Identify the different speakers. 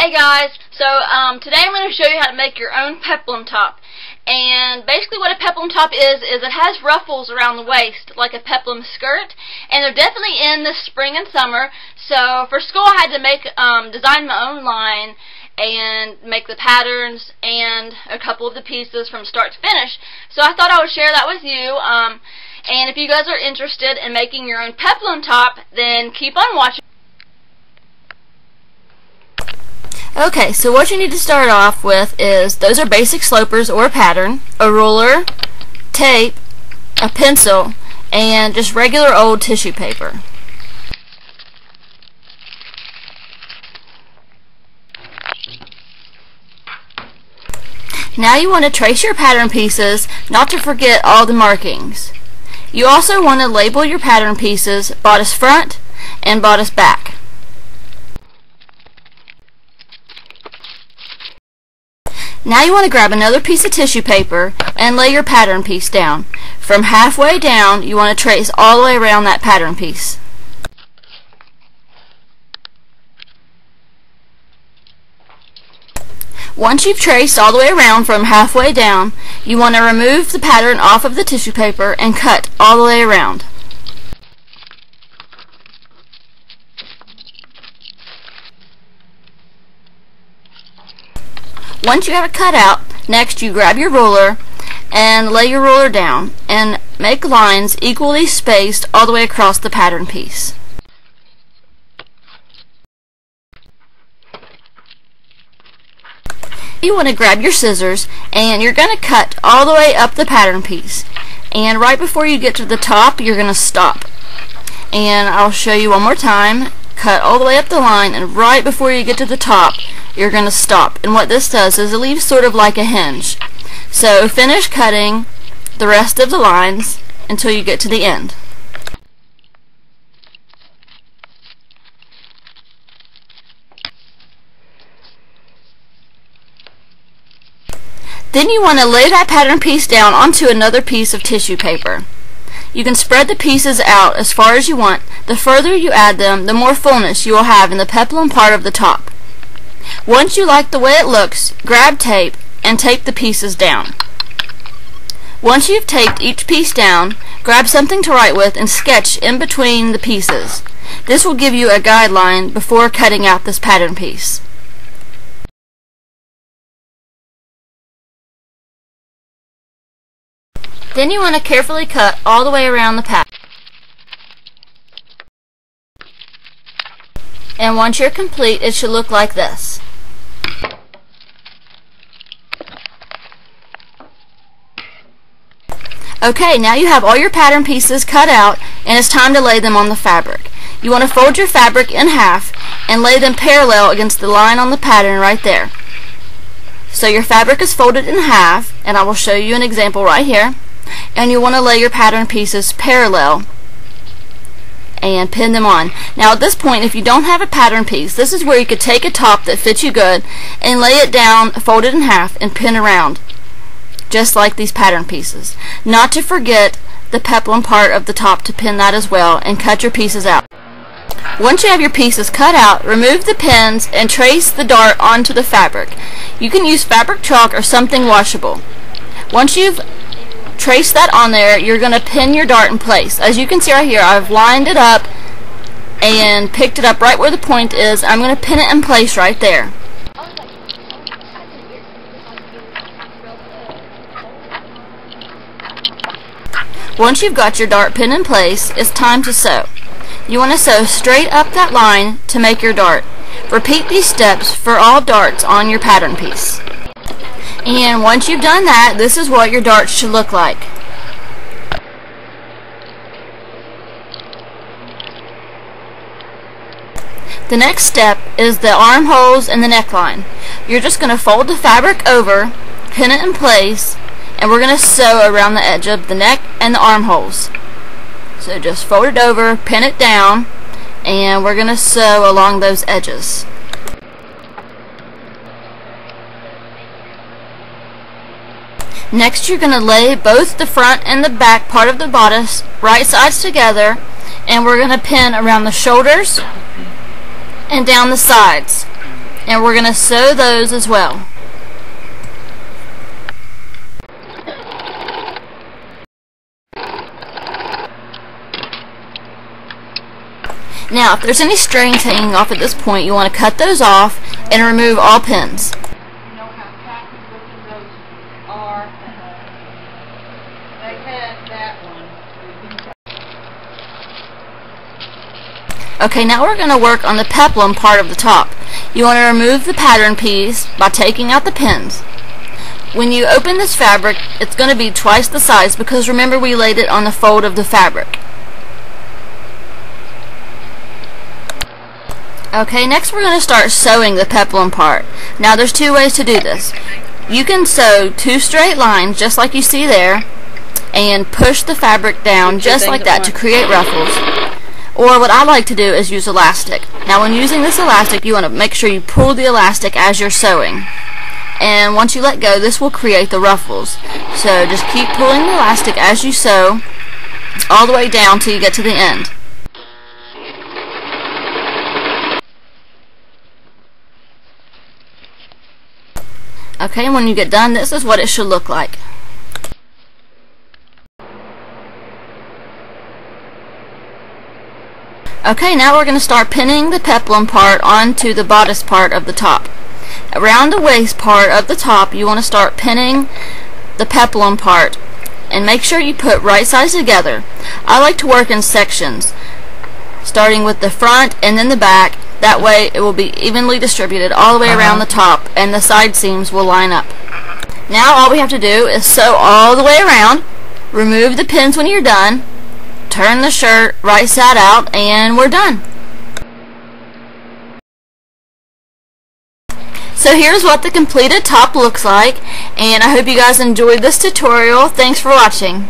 Speaker 1: Hey guys, so today I'm going to show you how to make your own peplum top. And basically what a peplum top is it has ruffles around the waist like a peplum skirt, and they're definitely in the spring and summer. So for school I had to design my own line and make the patterns and a couple of the pieces from start to finish. So I thought I would share that with you. And if you guys are interested in making your own peplum top, then keep on watching.
Speaker 2: Okay, so what you need to start off with is, those are basic slopers or a pattern, a ruler, tape, a pencil, and just regular old tissue paper. Now you want to trace your pattern pieces, not to forget all the markings. You also want to label your pattern pieces bodice front and bodice back. Now you want to grab another piece of tissue paper and lay your pattern piece down. From halfway down, you want to trace all the way around that pattern piece. Once you've traced all the way around from halfway down, you want to remove the pattern off of the tissue paper and cut all the way around. Once you have it cut out, next you grab your ruler and lay your ruler down and make lines equally spaced all the way across the pattern piece. You want to grab your scissors and you're going to cut all the way up the pattern piece, and right before you get to the top you're going to stop. And I'll show you one more time. Cut all the way up the line, and right before you get to the top you're going to stop. And what this does is it leaves sort of like a hinge. So finish cutting the rest of the lines until you get to the end. Then you want to lay that pattern piece down onto another piece of tissue paper. You can spread the pieces out as far as you want. The further you add them, the more fullness you will have in the peplum part of the top. Once you like the way it looks, grab tape and tape the pieces down. Once you've taped each piece down, grab something to write with and sketch in between the pieces. This will give you a guideline before cutting out this pattern piece. Then you want to carefully cut all the way around the pattern. And once you're complete, it should look like this. Okay, now you have all your pattern pieces cut out, and it's time to lay them on the fabric. You want to fold your fabric in half and lay them parallel against the line on the pattern right there. So your fabric is folded in half, and I will show you an example right here. And you want to lay your pattern pieces parallel and pin them on. Now at this point, if you don't have a pattern piece, this is where you could take a top that fits you good and lay it down, fold it in half, and pin around, just like these pattern pieces. Not to forget the peplum part of the top to pin that as well, and cut your pieces out. Once you have your pieces cut out, remove the pins and trace the dart onto the fabric. You can use fabric chalk or something washable. Once you've trace that on there, you're going to pin your dart in place. As you can see right here, I've lined it up and picked it up right where the point is. I'm going to pin it in place right there. Once you've got your dart pin in place, it's time to sew. You want to sew straight up that line to make your dart. Repeat these steps for all darts on your pattern piece. And once you've done that, this is what your darts should look like. The next step is the armholes and the neckline. You're just going to fold the fabric over, pin it in place, and we're going to sew around the edge of the neck and the armholes. So just fold it over, pin it down, and we're going to sew along those edges. Next, you're going to lay both the front and the back part of the bodice right sides together, and we're going to pin around the shoulders and down the sides. and we're going to sew those as well. Now, if there's any strings hanging off at this point, you want to cut those off and remove all pins.
Speaker 3: You know how tacky looking those are. They had that one.
Speaker 2: Okay, now we're going to work on the peplum part of the top. You want to remove the pattern piece by taking out the pins. When you open this fabric, it's going to be twice the size because remember we laid it on the fold of the fabric. Okay, next we're going to start sewing the peplum part. Now there's two ways to do this. You can sew two straight lines just like you see there and push the fabric down just like that to create ruffles. Or what I like to do is use elastic. Now when using this elastic, you want to make sure you pull the elastic as you're sewing. And once you let go, this will create the ruffles. So just keep pulling the elastic as you sew all the way down till you get to the end. Okay, when you get done, this is what it should look like. Okay, now we're going to start pinning the peplum part onto the bodice part of the top. Around the waist part of the top, you want to start pinning the peplum part and make sure you put right sides together. I like to work in sections, starting with the front and then the back. That way it will be evenly distributed all the way around the top and the side seams will line up. Now all we have to do is sew all the way around, remove the pins when you're done, turn the shirt right side out, and we're done. So here's what the completed top looks like, and I hope you guys enjoyed this tutorial. Thanks for watching.